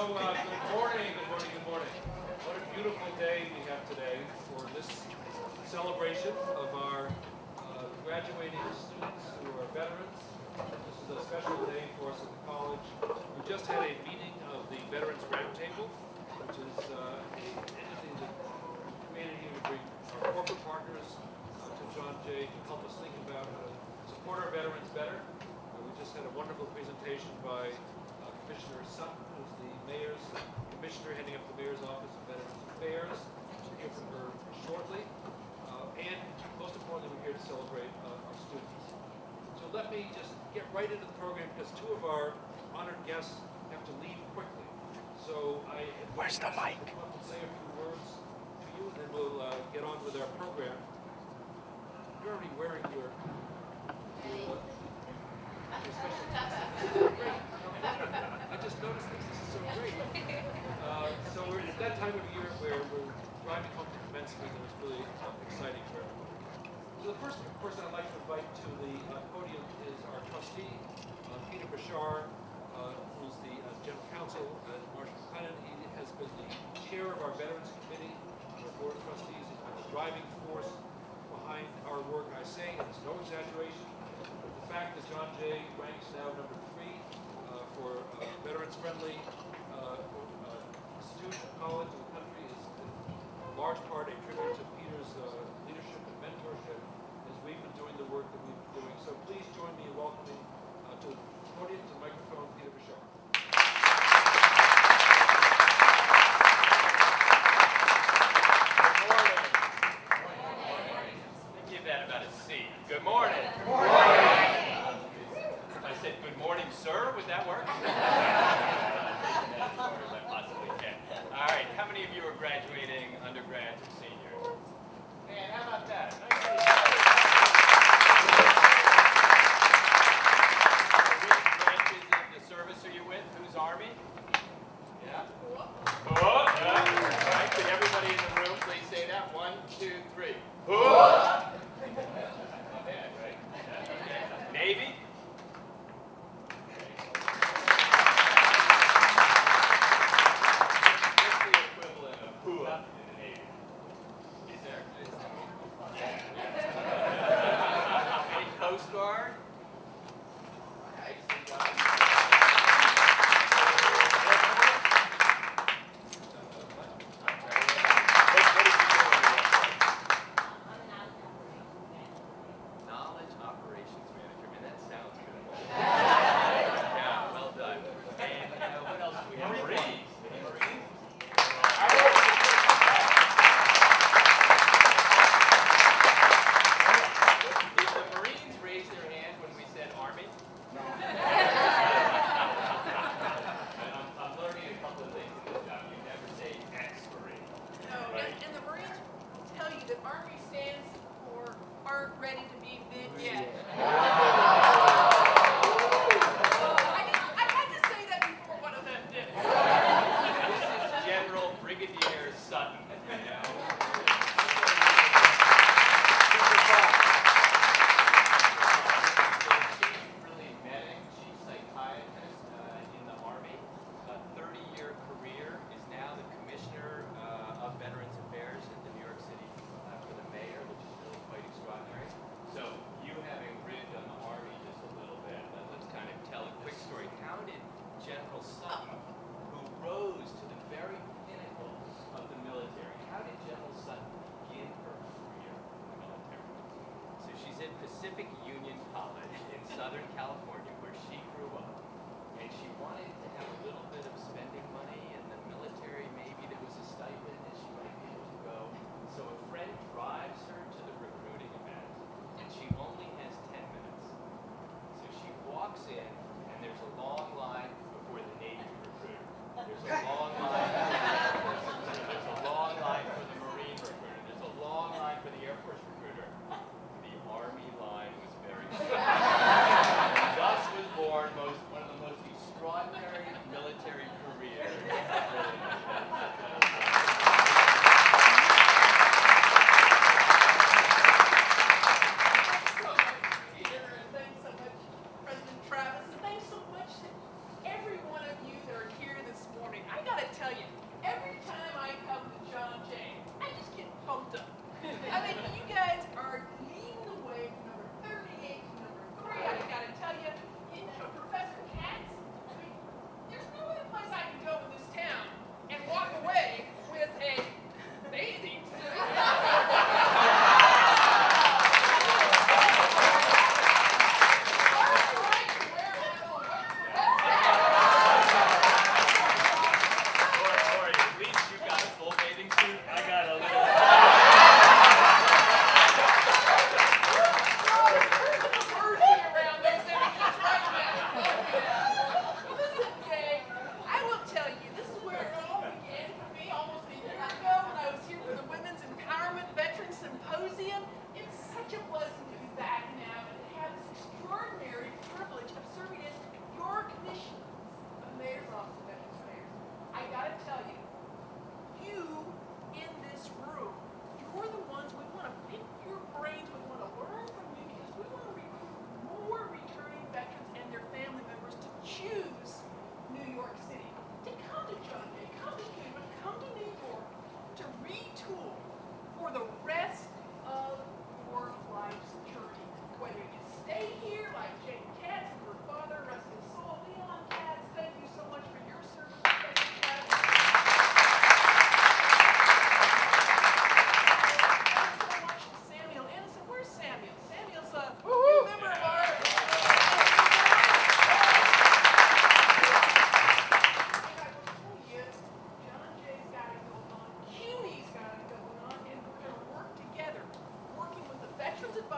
Good morning, good morning, good morning. What a beautiful day we have today for this celebration of our graduating students who are veterans. This is a special day for us at the college. We just had a meeting of the Veterans Roundtable, which is an entity that we created here to bring our corporate partners to John Jay to help us think about how to support our veterans better. We just had a wonderful presentation by Commissioner Sutton, who's the mayor's commissioner heading up the mayor's office of Veterans Affairs. We'll hear from her shortly. And most importantly, we're here to celebrate our students. So let me just get right into the program because two of our honored guests have to leave quickly. So where's the mic? I want to say a few words to you, and then we'll get on with our program. You're already wearing your special great. I just noticed this. This is so great. So we're at that time of year where we're driving home to commencement, and it's really exciting for everyone. So the first person I'd like to invite to the podium is our trustee, Peter Bashar, who's the general counsel at Marshall McLennan. He has been the chair of our Veterans Committee, our board of trustees. He's been the driving force behind our work. I say, and it's no exaggeration, the fact that John Jay ranks now number 3 for veterans-friendly institution, college in the country is in large part a tribute to Peter's leadership and mentorship as we've been doing the work that we've been doing. So please join me in welcoming to the podium, to the microphone, Peter Bashar. Good morning. Give that about a C. Good morning. Good morning. If I said good morning, sir, would that work? All right, how many of you are graduating undergrads or seniors? Man, how about that? Nice. Which branches of the service are you with? Who's Army? Yeah? Oh, yeah. All right, could everybody in the room please say that? 1, 2, 3. Not bad, right? Okay. Navy? Coast Guard. Knowledge operations manager. Man, that sounds good. Yeah, well done. And what else do we have? Marines. Marines? Did the Marines raise their hand when we said Army? No. I'm learning a couple of things in this job. You never say ex-Marine. No, right? and the Marines tell you that Army stands for aren't ready to be bid yet. I had to say that before one of them did. This is General Brigadier Sutton. You know? She's really medic. She's psychiatrist in the Army. 30-year career, is now the Commissioner of Veterans Affairs at the New York City for the mayor, which is really quite extraordinary. So you having rigged on the Army just a little bit, let's kind of tell a quick story. How did General Sutton, who rose to the very pinnacle of the military, how did General Sutton begin her career in the military? So she's at Pacific Union College in Southern California, where she grew up. And she wanted to have a little bit of spending money in the military. Maybe there was a stipend and she might be able to go. So a friend drives her to the recruiting event, and she only has 10 minutes. So she walks in, and there's a long line before the Navy recruiter. There's a long line. There's a long line for the Marine recruiter. There's a long line for the Air Force recruiter. The Army line was very short. Thus was born one of the most extraordinary military careers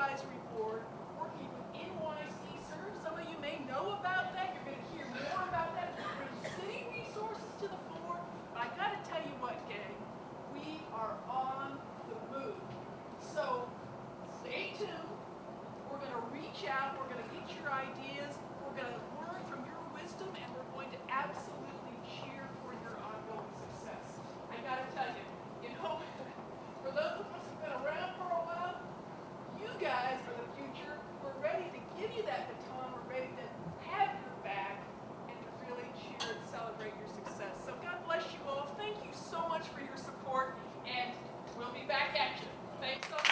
Advisory Board, working with NYC Serve. Some of you may know about that. You're going to hear more about that. It's bringing city resources to the fore. But I got to tell you what, gang, we are on the move. So stay tuned. We're going to reach out. We're going to get your ideas. We're going to learn from your wisdom, and we're going to absolutely cheer for your ongoing success. I got to tell you, for those of us who've been around for a while, you guys are the future. We're ready to give you that baton. We're ready to have your back and to really cheer and celebrate your success. So God bless you all. Thank you so much for your support, and we'll be back at you. Thanks so much.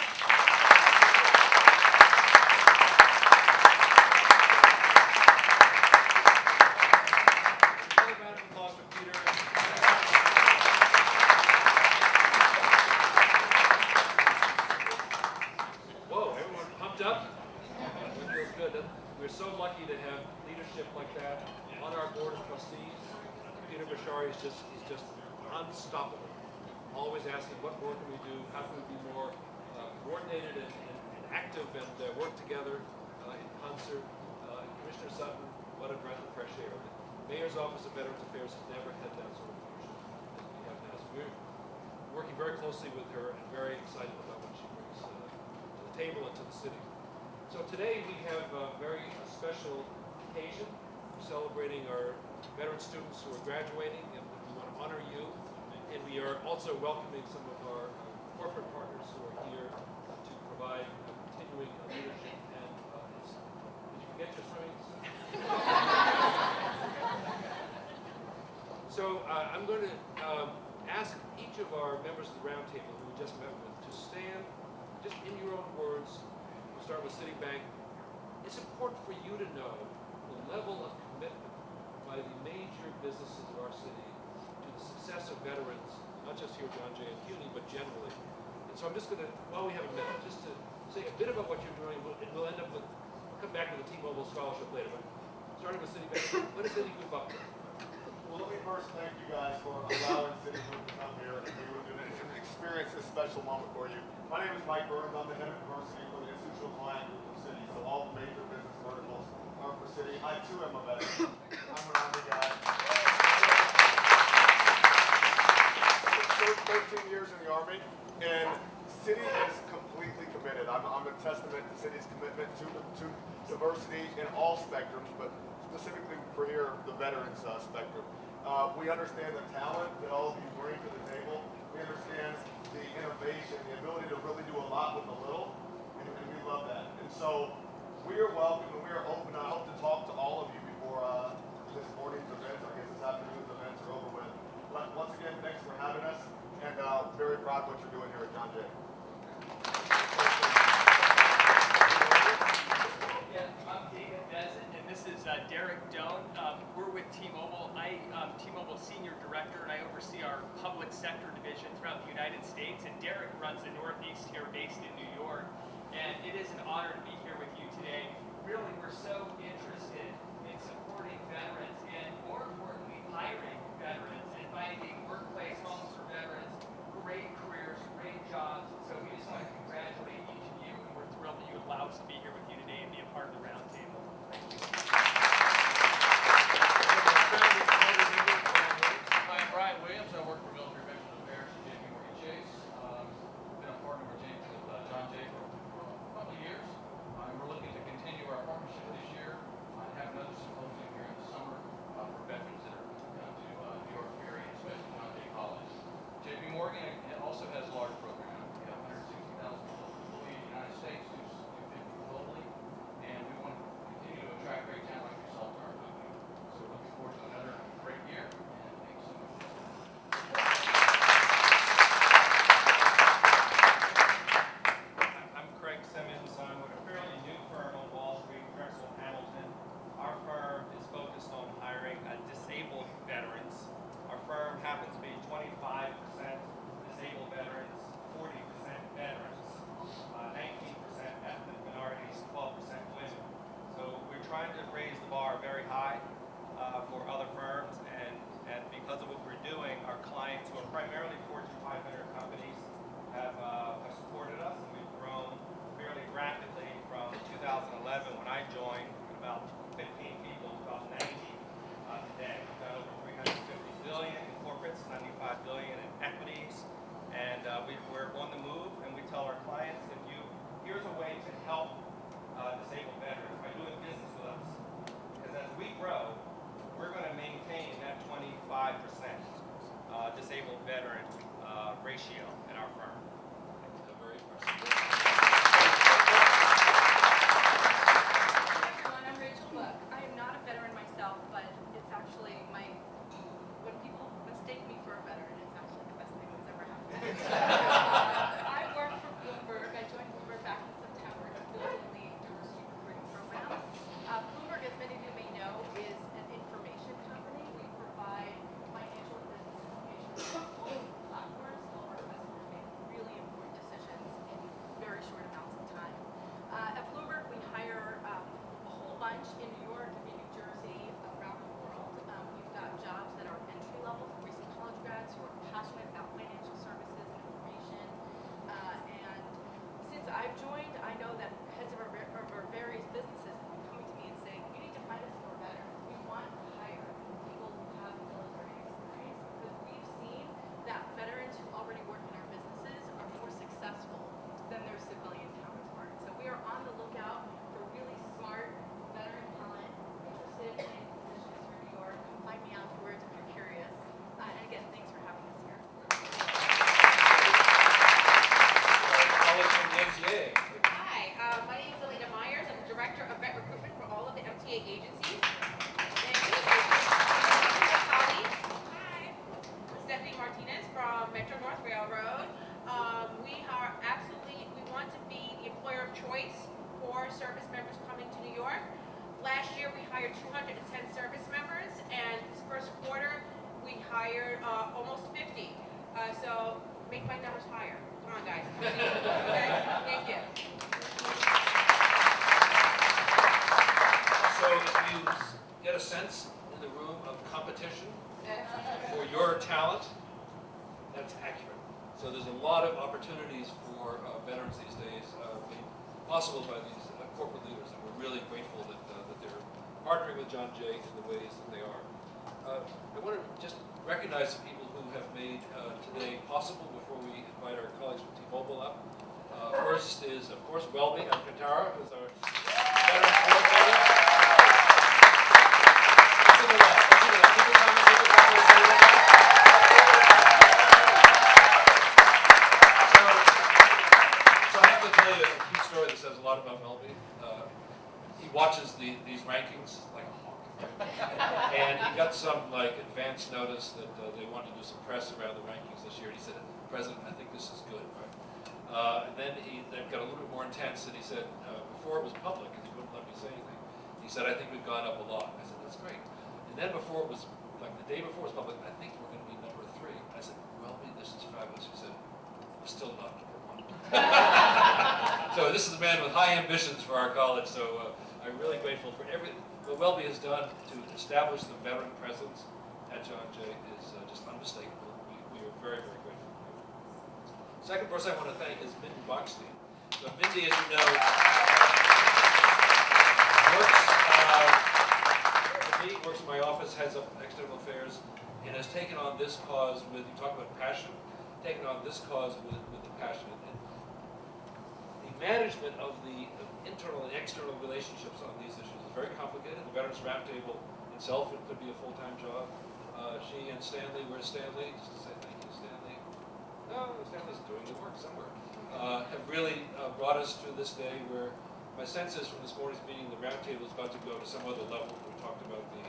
Whoa, everyone pumped up? That feels good. We're so lucky to have leadership like that on our board of trustees. Peter Bashari is just unstoppable. Always asking what more can we do, how can we be more coordinated and active and work together in concert. Commissioner Sutton, what a breath of fresh air. The Mayor's Office of Veterans Affairs has never had that sort of leadership as we have now. So we're working very closely with her and very excited about what she brings to the table and to the city. So today we have a very special occasion. We're celebrating our veteran students who are graduating, and we want to honor you. And we are also welcoming some of our corporate partners who are here to provide continuing leadership. And did you forget your swimming suit? So I'm going to ask each of our members of the roundtable who we just met with to stand, just in your own words. We'll start with Citibank. It's important for you to know the level of commitment by the major businesses of our city to the success of veterans, not just here at John Jay and CUNY, but generally. And so I'm just going to, while we have a minute, just to say a bit about what you're doing, and we'll end up with, we'll come back to the T-Mobile Scholarship later, but starting with Citibank, what does City Group up to? Well, let me first thank you guys for allowing City Group to come here and be able to experience this special moment for you. My name is Mike Burns. I'm the head of diversity for the institutional client group of City. So all the major business verticals are for City. I too am a veteran. I'm an Army guy. I served 13 years in the Army, and City is completely committed. I'm a testament to City's commitment to diversity in all spectrums, but specifically for here, the veterans spectrum. We understand the talent that all of you bring to the table. We understand the innovation, the ability to really do a lot with a little, and we love that. And so we are welcome and we are open. I hope to talk to all of you before this morning's events, I guess this afternoon's events are over with. But once again, thanks for having us, and very proud of what you're doing here at John Jay. Yeah, I'm David Bezin, and this is Derek Doan. We're with T-Mobile. I'm T-Mobile Senior Director, and I oversee our public sector division throughout the United States. And Derek runs the Northeast here, based in New York. And it is an honor to be here with you today. Really, we're so interested in supporting veterans and, more importantly, hiring veterans and finding workplace homes for veterans, great careers, great jobs. So we just want to congratulate each of you, and we're thrilled that you allow us to be here with you today and be a part of the roundtable. Thank you. Hi, I'm Brian Williams. I work for Military Veterans Affairs at JP Morgan Chase. Been a partner with John Jay for a couple of years. We're looking to continue our partnership this year. I have another symposium here in the summer for veterans that are coming to New York area, especially John Jay College. JP Morgan also has a large program. We have 160,000 employees in the United States, 250 globally, and we want to continue to attract great talent like yourself to our company. So we're looking forward to another great year, and thanks so much. I'm Craig Simmons. I'm with a fairly new firm on Wall Street, Drexel Hamilton. Our firm is focused on hiring disabled veterans. Our firm happens to be 25% disabled veterans, 40% veterans, 19% ethnic minorities, 12% women. So we're trying to raise the bar very high for other firms, and because of what we're doing, our clients, who are primarily Fortune 500 companies, have supported us, and we've grown fairly rapidly on the lookout for really smart veteran talent interested in positions for New York, come find me afterwards if you're curious. And again, thanks for having us here. Colleagues from the MTA. Hi, my name is Elena Myers. I'm the Director of Vet Recruitment for all of the MTA agencies. And my colleague, hi, Stephanie Martinez from Metro North Railroad. We want to be the employer of choice for service members coming to New York. Last year we hired 210 service members, and this first quarter we hired almost 50. So make my numbers higher. Come on, guys. Okay? Thank you. So if you get a sense in the room of competition for your talent, that's accurate. So there's a lot of opportunities for veterans these days made possible by these corporate leaders, and we're really grateful that they're partnering with John Jay in the ways that they are. I want to just recognize the people who have made today possible before we invite our colleagues from T-Mobile up. First is, of course, Welby Alcantara, who's our veteran coordinator. To the left. Keep it coming, keep it coming. So I have to tell you a cute story that says a lot about Welby. He watches these rankings like a hawk. And he got some advance notice that they wanted to do some press around the rankings this year. And he said, "President, I think this is good, right?" And then that got a little bit more intense, and he said, before it was public, because he wouldn't let me say anything, he said, "I think we've gone up a lot." I said, "That's great." And then before it was, the day before it was public, "I think we're going to be number 3. I said, "Welby, this is fabulous." He said, "We're still not number 1. So this is a man with high ambitions for our college, so I'm really grateful for what Welby has done to establish the veteran presence at John Jay is just unmistakable. We are very, very grateful for it. Second person I want to thank is Mindy Bachstein. So Mindy, as you know, works in my office, heads up external affairs, and has taken on this cause with, you talk about passion, taken on this cause with the passion. And the management of the internal and external relationships on these issues is very complicated. The Veterans Roundtable itself, it could be a full-time job. She and Stanley, where's Stanley? Just to say thank you, Stanley. No, Stanley's doing the work somewhere. Have really brought us to this day where my sense is from this morning's meeting, the roundtable is about to go to some other level. We talked about the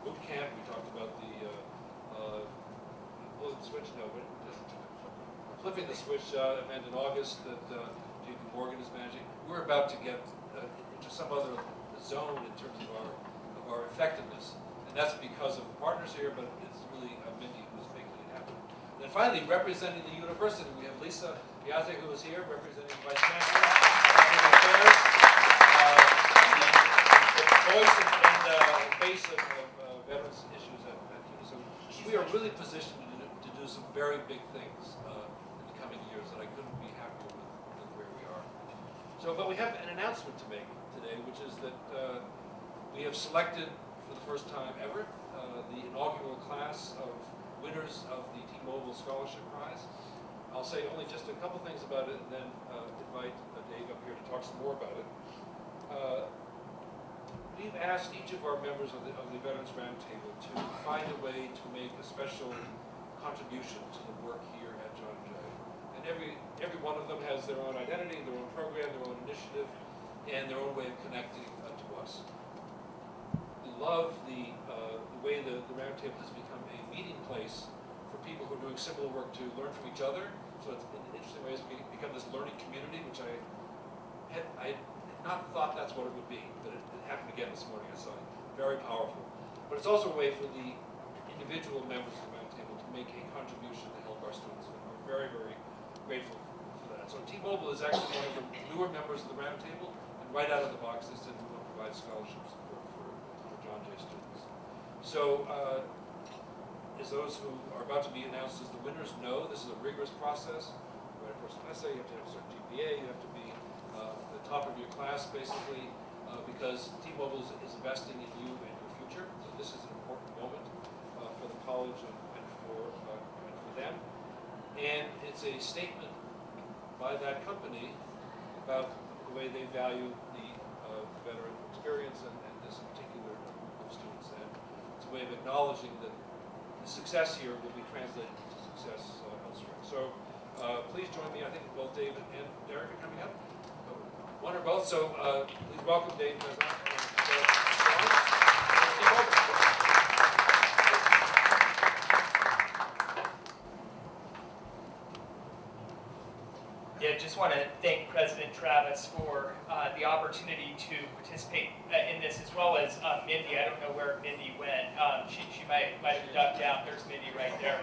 boot camp, we talked about the switch, no, but just flipping the switch event in August that JP Morgan is managing. We're about to get into some other zone in terms of our effectiveness. And that's because of partners here, but it's really Mindy who's making it happen. And then finally, representing the university, we have Lisa Piazza, who is here, representing the Vice Chancellor, Student Affairs, the voice and face of veterans issues at UNISA. We are really positioned to do some very big things in the coming years that I couldn't be happier with where we are. So, but we have an announcement to make today, which is that we have selected for the first time ever the inaugural class of winners of the T-Mobile Scholarship Prize. I'll say only just a couple things about it and then invite Dave up here to talk some more about it. We've asked each of our members of the Veterans Roundtable to find a way to make a special contribution to the work here at John Jay. And every one of them has their own identity, their own program, their own initiative, and their own way of connecting to us. We love the way the Roundtable has become a meeting place for people who are doing similar work to learn from each other. So it's in interesting ways become this learning community, which I had not thought that's what it would be, but it happened again this morning. I saw it. Very powerful. But it's also a way for the individual members of the Roundtable to make a contribution to help our students. And we're very, very grateful for that. So T-Mobile is actually one of the newer members of the Roundtable, and right out of the box they said we will provide scholarships for John Jay students. So as those who are about to be announced as the winners know, this is a rigorous process. You write a personal essay, you have to have a certain GPA, you have to be the top of your class basically, because T-Mobile is investing in you and your future. So this is an important moment for the college and for them. And it's a statement by that company about the way they value the veteran experience and this particular group of students. And it's a way of acknowledging that the success here will be translated to success elsewhere. So please join me. I think both David and Derek are coming up. One or both. So please welcome Dave President. Yeah, just want to thank President Travis for the opportunity to participate in this, as well as Mindy. I don't know where Mindy went. She might have ducked out. There's Mindy right there.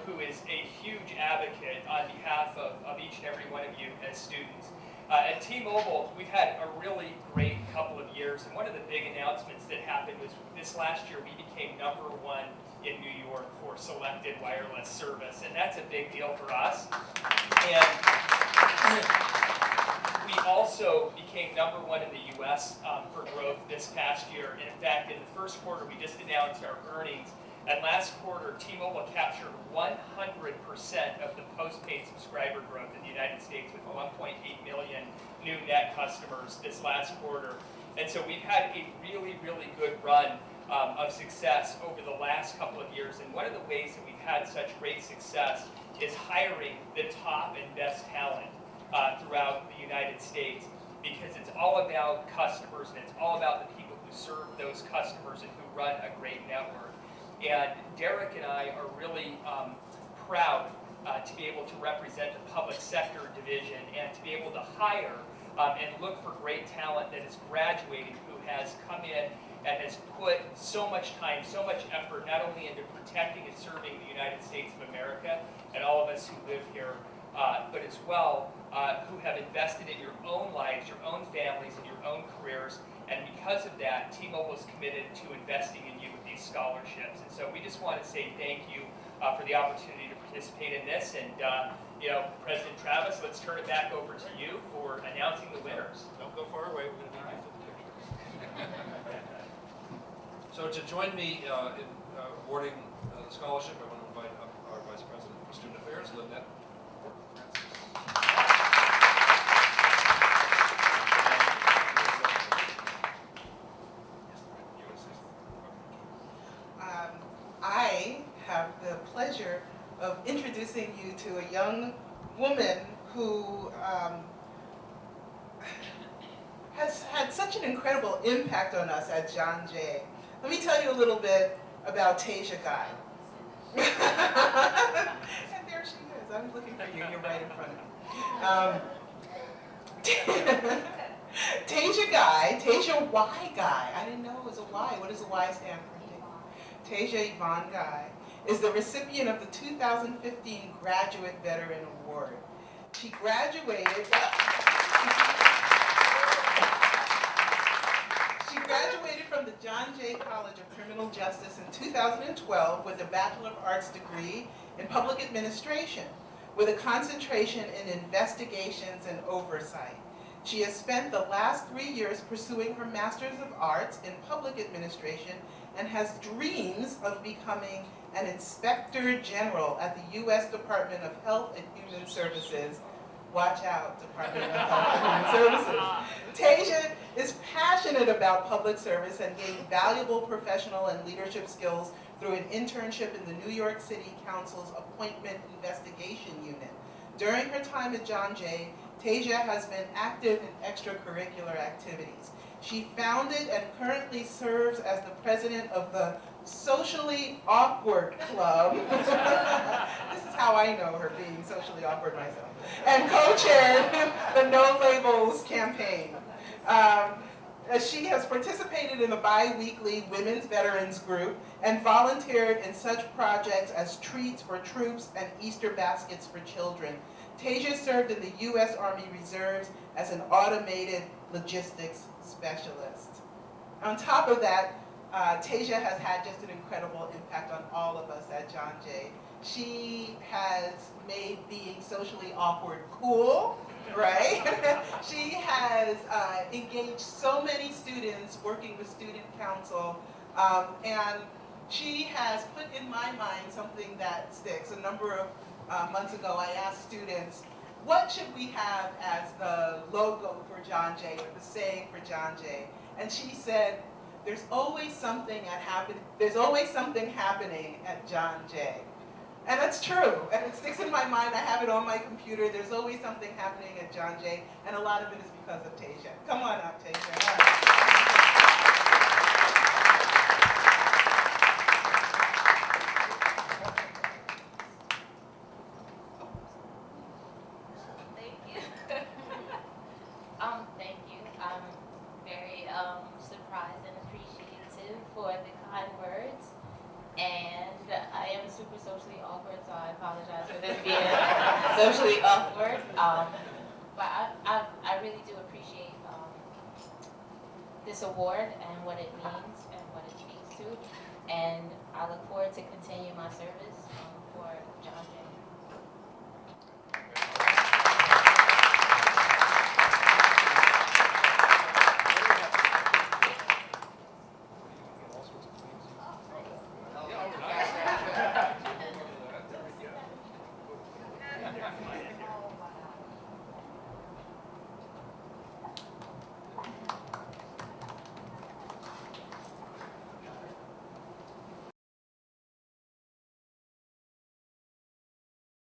Who is a huge advocate on behalf of each and every one of you as students. At T-Mobile, we've had a really great couple of years, and one of the big announcements that happened was this last year we became #1 in New York for selected wireless service, and that's a big deal for us. And we also became #1 in the U.S. For growth this past year. And in fact, in the first quarter, we just announced our earnings. And last quarter, T-Mobile captured 100% of the postpaid subscriber growth in the United States with 1.8 million new net customers this last quarter. And so we've had a really, really good run of success over the last couple of years. And one of the ways that we've had such great success is hiring the top and best talent throughout the United States, because it's all about customers and it's all about the people who serve those customers and who run a great network. And Derek and I are really proud to be able to represent the public sector division and to be able to hire and look for great talent that is graduating, who has come in and has put so much time, so much effort, not only into protecting and serving the United States of America and all of us who live here, but as well who have invested in your own lives, your own families, and your own careers. And because of that, T-Mobile is committed to investing in you with these scholarships. And so we just want to say thank you for the opportunity to participate in this. And President Travis, let's turn it back over to you for announcing the winners. Don't go far away. We're going to need you for the pictures. So to join me in awarding the scholarship, I want to invite up our Vice President for Student Affairs, Lynette. I have the pleasure of introducing you to a young woman who has had such an incredible impact on us at John Jay. Let me tell you a little bit about Tasia Guy. And there she is. I'm looking for you. You're right in front of me. Tasia Guy, Tasia Y Guy. I didn't know it was a Y. What does a Y stand for? Tasia Yvonne Guy is the recipient of the 2015 Graduate Veteran Award. She graduated from the John Jay College of Criminal Justice in 2012 with a Bachelor of Arts degree in Public Administration with a concentration in investigations and oversight. She has spent the last 3 years pursuing her Master's of Arts in Public Administration and has dreams of becoming an Inspector General at the U.S. Department of Health and Human Services. Watch out, Department of Health and Human Services. Tasia is passionate about public service and gained valuable professional and leadership skills through an internship in the New York City Council's Appointment Investigation Unit. During her time at John Jay, Tasia has been active in extracurricular activities. She founded and currently serves as the president of the Socially Awkward Club. This is how I know her, being socially awkward myself. And co-chaired the No Labels campaign. She has participated in the bi-weekly Women's Veterans Group and volunteered in such projects as Treats for Troops and Easter Baskets for Children. Tasia served in the U.S. Army Reserves as an automated logistics specialist. On top of that, Tasia has had just an incredible impact on all of us at John Jay. She has made being socially awkward cool, right? She has engaged so many students working with student council, and she has put in my mind something that sticks. A number of months ago, I asked students, what should we have as the logo logo for John Jay, or the saying for John Jay. And she said, there's always something happening at John Jay. And that's true, and it sticks in my mind. I have it on my computer. There's always something happening at John Jay, and a lot of it is because of Tasia. Come on up, Tasia. Thank you. Thank you. I'm very surprised and appreciative for the kind words. And I am super socially awkward, so I apologize for this being socially awkward. But I really do appreciate this award and what it means and what it speaks to. And I look forward to continue my service for John Jay.